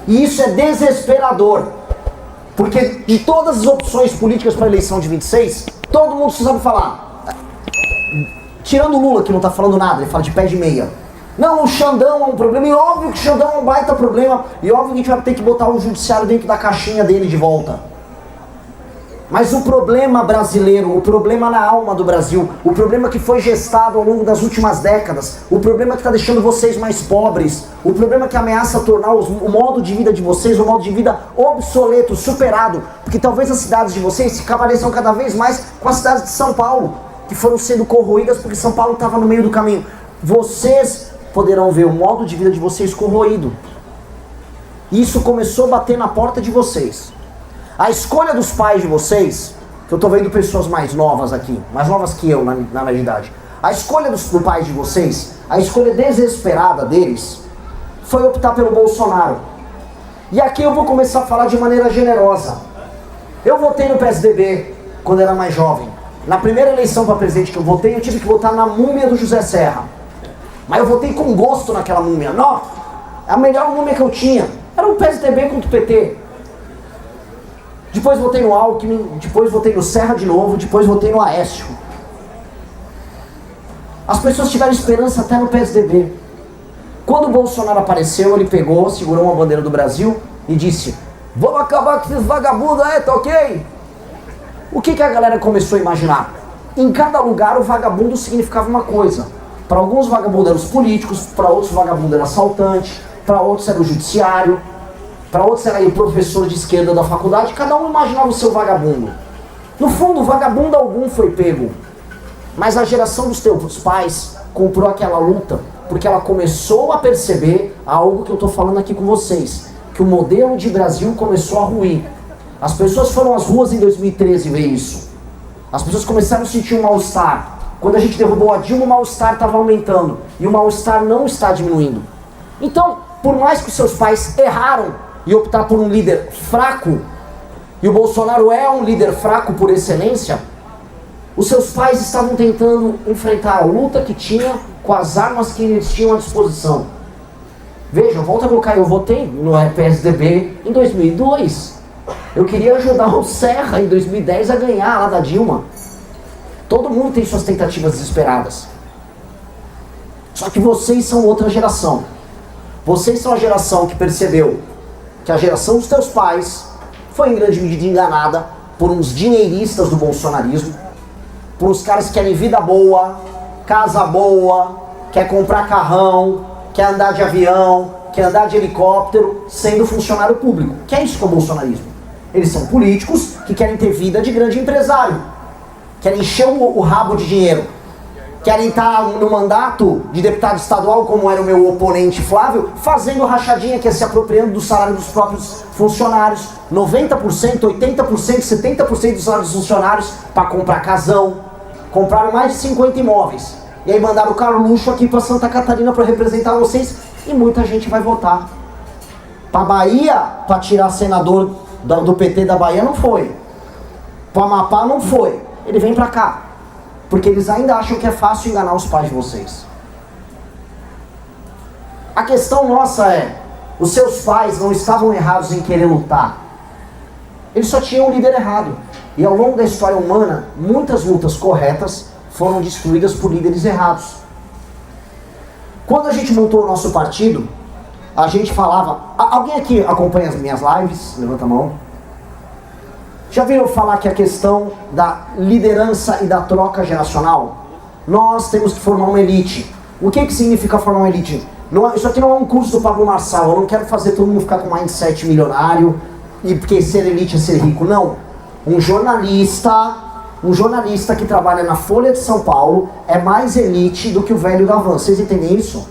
E isso é desesperador. Porque de todas as opções políticas para a eleição de 26, todo mundo sabe falar. Tirando o Lula, que não está falando nada, ele fala de pé de meia. Não, o Xandão é um problema, e óbvio que o Xandão é um baita problema, e óbvio que a gente vai ter que botar o judiciário dentro da caixinha dele de volta. Mas o problema brasileiro, o problema na alma do Brasil, o problema que foi gestado ao longo das últimas décadas, o problema que está deixando vocês mais pobres, o problema que ameaça tornar o modo de vida de vocês um modo de vida obsoleto, superado, porque talvez as cidades de vocês se pareçam cada vez mais com as cidades de São Paulo, que foram sendo corroídas porque São Paulo estava no meio do caminho. Vocês poderão ver o modo de vida de vocês corroído. Isso começou a bater na porta de vocês. A escolha dos pais de vocês, que eu estou vendo pessoas mais novas aqui, mais novas que eu na minha idade, a escolha dos pais de vocês, a escolha desesperada deles, foi optar pelo Bolsonaro. E aqui eu vou começar a falar de maneira generosa. Eu votei no PSDB quando era mais jovem. Na primeira eleição para presidente que eu votei, eu tive que votar na múmia do José Serra. Mas eu votei com gosto naquela múmia. Não, a melhor múmia que eu tinha era o PSDB contra o PT. Depois votei no Alckmin, depois votei no Serra de novo, depois votei no Aécio. As pessoas tiveram esperança até no PSDB. Quando o Bolsonaro apareceu, ele pegou, segurou uma bandeira do Brasil e disse: vamos acabar com esses vagabundos aí, tá ok? O que a galera começou a imaginar? Em cada lugar o vagabundo significava uma coisa. Para alguns vagabundos eram os políticos, para outros vagabundos era assaltante, para outros era o judiciário, para outros era o professor de esquerda da faculdade. Cada um imaginava o seu vagabundo. No fundo, vagabundo algum foi pego. Mas a geração dos teus pais comprou aquela luta porque ela começou a perceber algo que eu estou falando aqui com vocês, que o modelo de Brasil começou a ruir. As pessoas foram às ruas em 2013 ver isso. As pessoas começaram a sentir um mal-estar. Quando a gente derrubou a Dilma, o mal-estar estava aumentando. E o mal-estar não está diminuindo. Então, por mais que os seus pais erraram e optaram por um líder fraco, e o Bolsonaro é um líder fraco por excelência, os seus pais estavam tentando enfrentar a luta que tinha com as armas que eles tinham à disposição. Veja, volta a colocar, eu votei no PSDB em 2002. Eu queria ajudar o Serra em 2010 a ganhar lá da Dilma. Todo mundo tem suas tentativas desesperadas. Só que vocês são outra geração. Vocês são a geração que percebeu que a geração dos teus pais foi em grande medida enganada por uns dinheiristas do bolsonarismo, por uns caras que querem vida boa, casa boa, quer comprar carrão, quer andar de avião, quer andar de helicóptero, sendo funcionário público. Que é isso que é o bolsonarismo. Eles são políticos que querem ter vida de grande empresário, querem encher o rabo de dinheiro, querem estar no mandato de deputado estadual, como era o meu oponente Flávio, fazendo rachadinha, que é se apropriando do salário dos próprios funcionários, 90%, 80%, 70% dos salários dos funcionários para comprar casão. Compraram mais de 50 imóveis. E aí mandaram o Carluxo aqui para Santa Catarina para representar vocês, e muita gente vai votar. Para Bahia, para tirar senador do PT da Bahia, não foi. Para Amapá, não foi. Ele vem para cá. Porque eles ainda acham que é fácil enganar os pais de vocês. A questão nossa é, os seus pais não estavam errados em querer lutar. Eles só tinham um líder errado. E ao longo da história humana, muitas lutas corretas foram destruídas por líderes errados. Quando a gente montou o nosso partido, a gente falava... Alguém aqui acompanha as minhas lives? Levanta a mão. Já viram falar que a questão da liderança e da troca geracional? Nós temos que formar uma elite. O que significa formar uma elite? Isso aqui não é um curso do Pablo Marçal. Eu não quero fazer todo mundo ficar com mindset milionário e porque ser elite é ser rico. Não. Um jornalista que trabalha na Folha de São Paulo é mais elite do que o velho da van. Vocês entendem isso?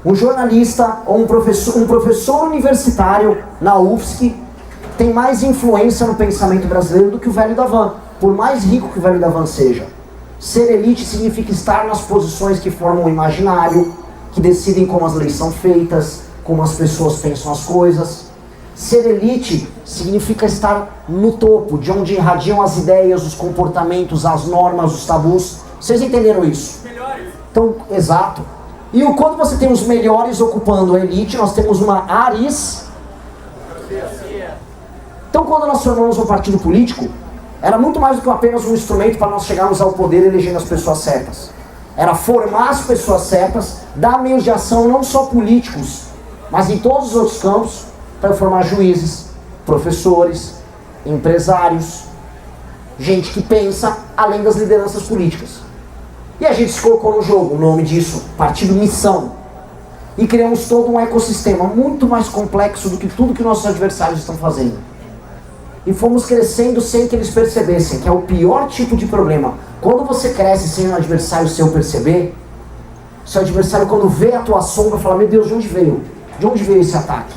Um jornalista ou um professor universitário na UFSC tem mais influência no pensamento brasileiro do que o velho da van, por mais rico que o velho da van seja. Ser elite significa estar nas posições que formam o imaginário, que decidem como as leis são feitas, como as pessoas pensam as coisas. Ser elite significa estar no topo, de onde irradiam as ideias, os comportamentos, as normas, os tabus. Vocês entenderam isso? Então, exato. E quando você tem os melhores ocupando a elite, nós temos uma aristocracia. Então, quando nós formamos um partido político, era muito mais do que apenas um instrumento para nós chegarmos ao poder elegendo as pessoas certas. Era formar as pessoas certas, dar meios de ação não só políticos, mas em todos os outros campos, para formar juízes, professores, empresários, gente que pensa além das lideranças políticas. E a gente se colocou no jogo, o nome disso, Partido Missão. E criamos todo um ecossistema muito mais complexo do que tudo que nossos adversários estão fazendo. E fomos crescendo sem que eles percebessem, que é o pior tipo de problema. Quando você cresce sem um adversário seu perceber, seu adversário quando vê a tua sombra fala, meu Deus, de onde veio? De onde veio esse ataque?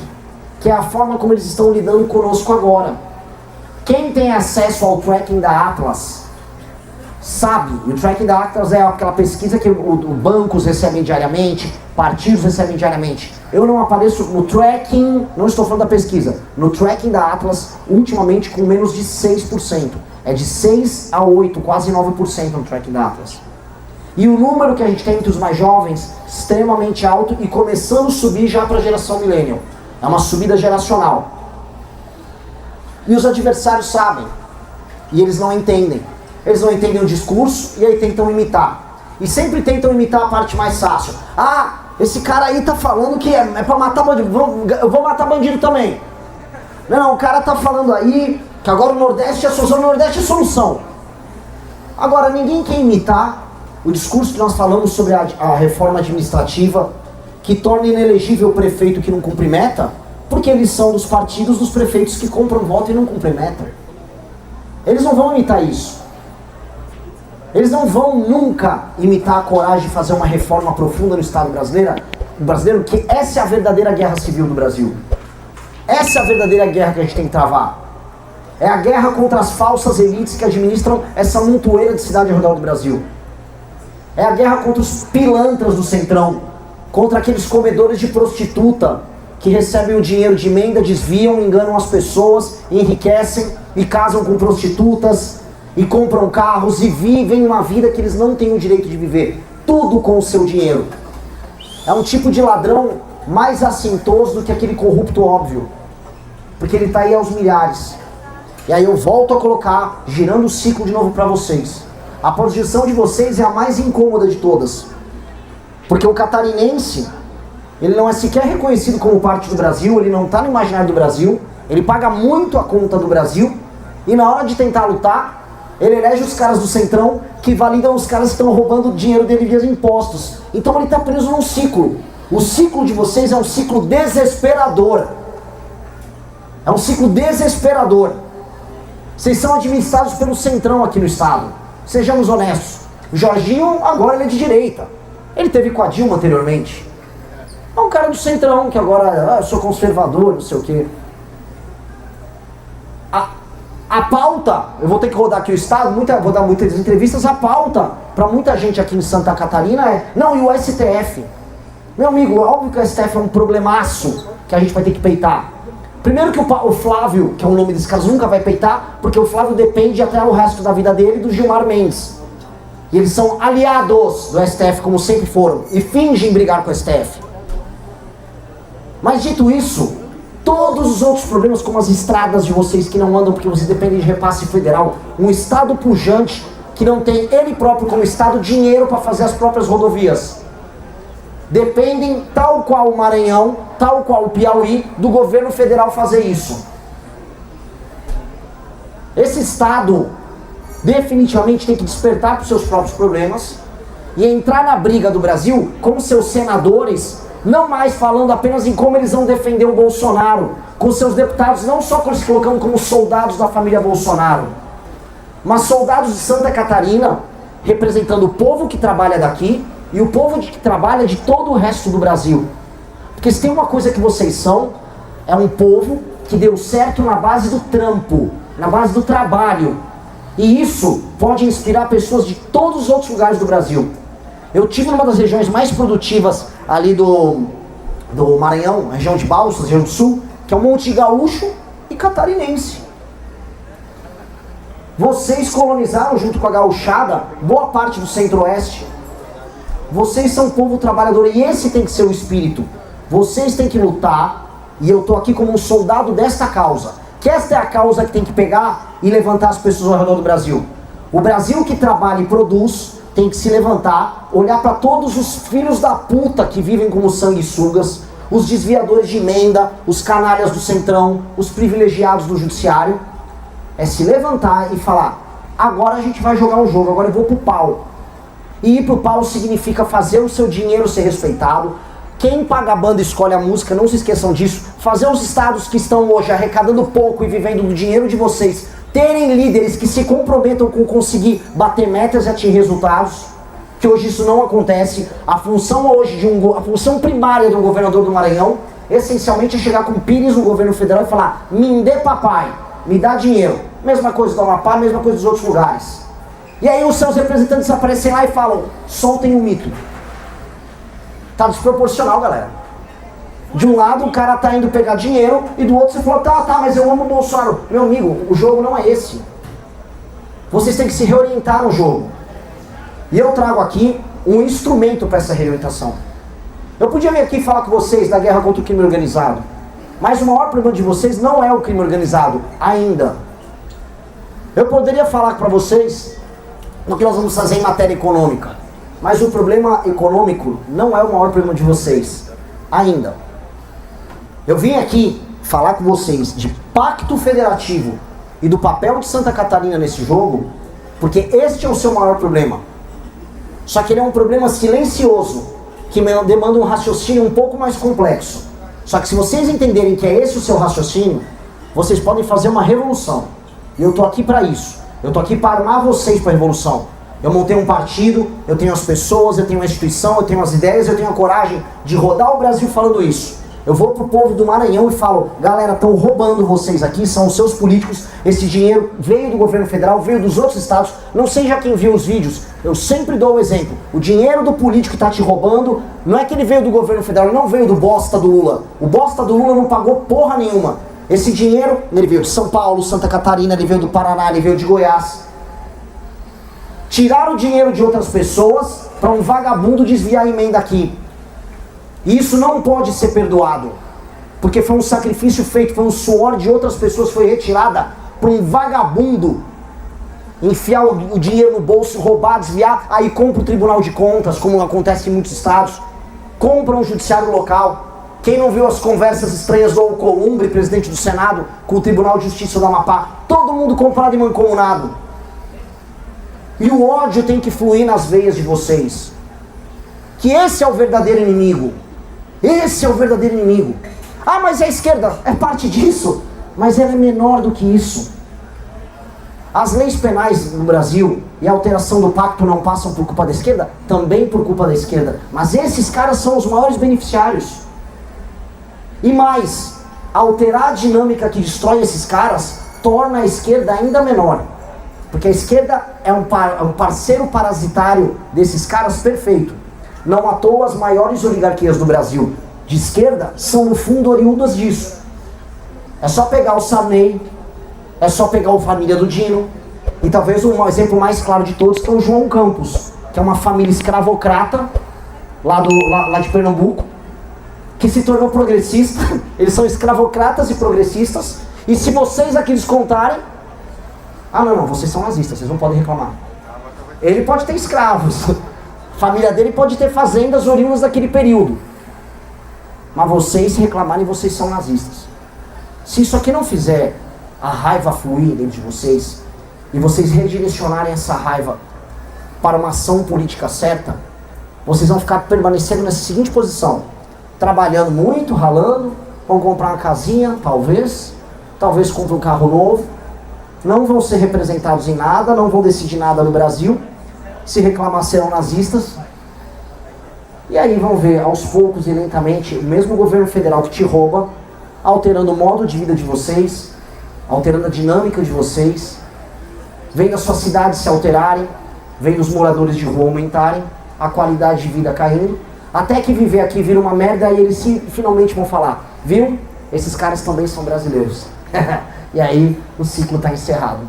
Que é a forma como eles estão lidando conosco agora. Quem tem acesso ao tracking da Atlas sabe, e o tracking da Atlas é aquela pesquisa que bancos recebem diariamente, partidos recebem diariamente. Eu não apareço no tracking, não estou falando da pesquisa, no tracking da Atlas, ultimamente com menos de 6%. É de 6 a 8, quase 9% no tracking da Atlas. E o número que a gente tem entre os mais jovens, extremamente alto e começando a subir já para a geração millennial. É uma subida geracional. E os adversários sabem, e eles não entendem. Eles não entendem o discurso e aí tentam imitar. E sempre tentam imitar a parte mais fácil. Ah, esse cara aí tá falando que é pra matar bandido. Eu vou matar bandido também. Não, o cara tá falando aí que agora o Nordeste é solução. O Nordeste é solução. Agora, ninguém quer imitar o discurso que nós falamos sobre a reforma administrativa que torna inelegível o prefeito que não cumpre meta, porque eles são dos partidos dos prefeitos que compram voto e não cumprem meta. Eles não vão imitar isso. Eles não vão nunca imitar a coragem de fazer uma reforma profunda no Estado brasileiro, que essa é a verdadeira guerra civil do Brasil. Essa é a verdadeira guerra que a gente tem que travar. É a guerra contra as falsas elites que administram essa montoeira de cidade ao redor do Brasil. É a guerra contra os pilantras do Centrão, contra aqueles comedores de prostituta que recebem o dinheiro de emenda, desviam, enganam as pessoas, enriquecem e casam com prostitutas, e compram carros e vivem uma vida que eles não têm o direito de viver. Tudo com o seu dinheiro. É um tipo de ladrão mais assintoso do que aquele corrupto óbvio. Porque ele está aí aos milhares. E aí eu volto a colocar, girando o ciclo de novo para vocês. A posição de vocês é a mais incômoda de todas. Porque o catarinense, ele não é sequer reconhecido como parte do Brasil, ele não está no imaginário do Brasil, ele paga muito a conta do Brasil, e na hora de tentar lutar, ele elege os caras do Centrão que validam os caras que estão roubando o dinheiro dele via impostos. Então ele está preso num ciclo. O ciclo de vocês é um ciclo desesperador. É um ciclo desesperador. Vocês são administrados pelo Centrão aqui no Estado. Sejamos honestos. O Jorginho agora ele é de direita. Ele teve com a Dilma anteriormente. É um cara do Centrão que agora, eu sou conservador, não sei o quê. A pauta, eu vou ter que rodar aqui o Estado, vou dar muitas entrevistas, a pauta para muita gente aqui em Santa Catarina é, não, e o STF? Meu amigo, óbvio que o STF é um problemaço que a gente vai ter que peitar. Primeiro que o Flávio, que é o nome desse cara, nunca vai peitar, porque o Flávio depende até o resto da vida dele do Gilmar Mendes. E eles são aliados do STF, como sempre foram, e fingem brigar com o STF. Mas dito isso, todos os outros problemas, como as estradas de vocês que não andam porque vocês dependem de repasse federal, um estado pujante que não tem ele próprio como estado dinheiro para fazer as próprias rodovias, dependem, tal qual o Maranhão, tal qual o Piauí, do governo federal fazer isso. Esse estado definitivamente tem que despertar para os seus próprios problemas e entrar na briga do Brasil com seus senadores, não mais falando apenas em como eles vão defender o Bolsonaro, com seus deputados não só se colocando como soldados da família Bolsonaro, mas soldados de Santa Catarina, representando o povo que trabalha daqui e o povo que trabalha de todo o resto do Brasil. Porque se tem uma coisa que vocês são, é um povo que deu certo na base do trampo, na base do trabalho. E isso pode inspirar pessoas de todos os outros lugares do Brasil. Eu tive numa das regiões mais produtivas ali do Maranhão, região de Balsas, região do Sul, que é um monte de gaúcho e catarinense. Vocês colonizaram junto com a gauchada boa parte do Centro-Oeste. vocês são um povo trabalhador e esse tem que ser o espírito. Vocês têm que lutar e eu tô aqui como um soldado desta causa. Que esta é a causa que tem que pegar e levantar as pessoas ao redor do Brasil. O Brasil que trabalha e produz tem que se levantar, olhar para todos os filhos da puta que vivem como sanguessugas, os desviadores de emenda, os canalhas do centrão, os privilegiados do judiciário. É se levantar e falar, agora a gente vai jogar um jogo, agora eu vou pro pau. E ir pro pau significa fazer o seu dinheiro ser respeitado. Quem paga a banda escolhe a música, não se esqueçam disso. Fazer os estados que estão hoje arrecadando pouco e vivendo do dinheiro de vocês terem líderes que se comprometam com conseguir bater metas e atingir resultados, que hoje isso não acontece. A função hoje a função primária do governador do Maranhão, essencialmente é chegar com o Pires no governo federal e falar, me dê papai, me dá dinheiro. Mesma coisa do Amapá, mesma coisa dos outros lugares. E aí os seus representantes aparecem lá e falam, soltem o mito. Tá desproporcional, galera. De um lado o cara tá indo pegar dinheiro e do outro você falou, tá, mas eu amo o Bolsonaro. Meu amigo, o jogo não é esse. Vocês têm que se reorientar no jogo. E eu trago aqui um instrumento para essa reorientação. Eu podia vir aqui falar com vocês da guerra contra o crime organizado, mas o maior problema de vocês não é o crime organizado, ainda. Eu poderia falar para vocês o que nós vamos fazer em matéria econômica, mas o problema econômico não é o maior problema de vocês, ainda. Eu vim aqui falar com vocês de pacto federativo e do papel de Santa Catarina nesse jogo, porque este é o seu maior problema. Só que ele é um problema silencioso, que demanda um raciocínio um pouco mais complexo. Só que se vocês entenderem que é esse o seu raciocínio, vocês podem fazer uma revolução. E eu tô aqui para isso. Eu tô aqui para armar vocês para a revolução. Eu montei um partido, eu tenho as pessoas, eu tenho a instituição, eu tenho as ideias, eu tenho a coragem de rodar o Brasil falando isso. Eu vou pro povo do Maranhão e falo, galera, estão roubando vocês aqui, são os seus políticos, esse dinheiro veio do governo federal, veio dos outros estados, não sei já quem viu os vídeos, eu sempre dou o exemplo, o dinheiro do político que tá te roubando, não é que ele veio do governo federal, ele não veio do bosta do Lula, o bosta do Lula não pagou porra nenhuma, esse dinheiro, ele veio de São Paulo, Santa Catarina, ele veio do Paraná, ele veio de Goiás. Tiraram o dinheiro de outras pessoas para um vagabundo desviar a emenda aqui. E isso não pode ser perdoado, porque foi um sacrifício feito, foi um suor de outras pessoas, foi retirada para um vagabundo enfiar o dinheiro no bolso, roubar, desviar, aí compra o Tribunal de Contas, como acontece em muitos estados, compra um judiciário local. Quem não viu as conversas estranhas do Alcolumbre, presidente do Senado, com o Tribunal de Justiça do Amapá? Todo mundo comprado e mancomunado. E o ódio tem que fluir nas veias de vocês. Que esse é o verdadeiro inimigo. Esse é o verdadeiro inimigo. Ah, mas a esquerda é parte disso, mas ela é menor do que isso. As leis penais no Brasil e a alteração do pacto não passam por culpa da esquerda? Também por culpa da esquerda. Mas esses caras são os maiores beneficiários. E mais, alterar a dinâmica que destrói esses caras torna a esquerda ainda menor. Porque a esquerda é um parceiro parasitário desses caras perfeito. Não à toa as maiores oligarquias do Brasil de esquerda são no fundo oriundas disso. É só pegar o Sarney, é só pegar o família do Dino, e talvez um exemplo mais claro de todos que é o João Campos, que é uma família escravocrata lá de Pernambuco, que se tornou progressista. Eles são escravocratas e progressistas, e se vocês aqui descontarem, não, vocês são nazistas, vocês não podem reclamar. Ele pode ter escravos, a família dele pode ter fazendas oriundas daquele período, mas vocês reclamarem, vocês são nazistas. Se isso aqui não fizer a raiva fluir dentro de vocês, e vocês redirecionarem essa raiva para uma ação política certa, vocês vão ficar permanecendo nessa seguinte posição: trabalhando muito, ralando, vão comprar uma casinha, talvez comprem um carro novo, não vão ser representados em nada, não vão decidir nada no Brasil, se reclamar serão nazistas, e aí vão ver aos poucos e lentamente o mesmo governo federal que te rouba, alterando o modo de vida de vocês, alterando a dinâmica de vocês, vendo as suas cidades se alterarem, vendo os moradores de rua aumentarem, a qualidade de vida caindo, até que viver aqui vira uma merda e eles finalmente vão falar, viu? Esses caras também são brasileiros. E aí o ciclo está encerrado.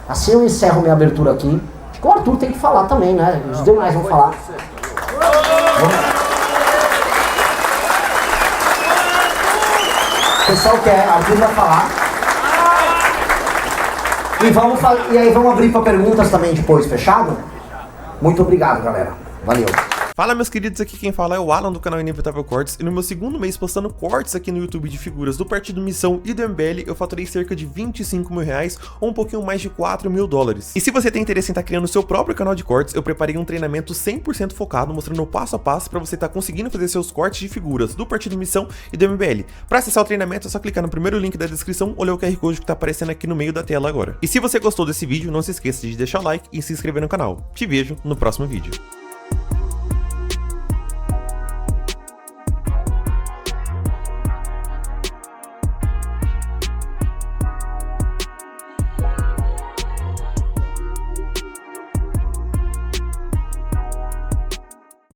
Assim eu encerro minha abertura aqui. Acho que o Arthur tem que falar também, né? Os demais vão falar. O pessoal quer, Arthur vai falar. E aí vamos abrir para perguntas também depois, fechado? Muito obrigado, galera. Valeu. Fala, meus queridos, aqui quem fala é o Alan do canal Inevitável Cortes, e no meu segundo mês postando cortes aqui no YouTube de figuras do Partido Missão e do MBL, eu faturei cerca de 25 mil reais, ou um pouquinho mais de 4 mil dólares. E se você tem interesse em estar criando seu próprio canal de cortes, eu preparei um treinamento 100% focado, mostrando o passo a passo para você estar conseguindo fazer seus cortes de figuras do Partido Missão e do MBL. Para acessar o treinamento é só clicar no primeiro link da descrição ou ler o QR Code que está aparecendo aqui no meio da tela agora. E se você gostou desse vídeo, não se esqueça de deixar o like e se inscrever no canal. Te vejo no próximo vídeo.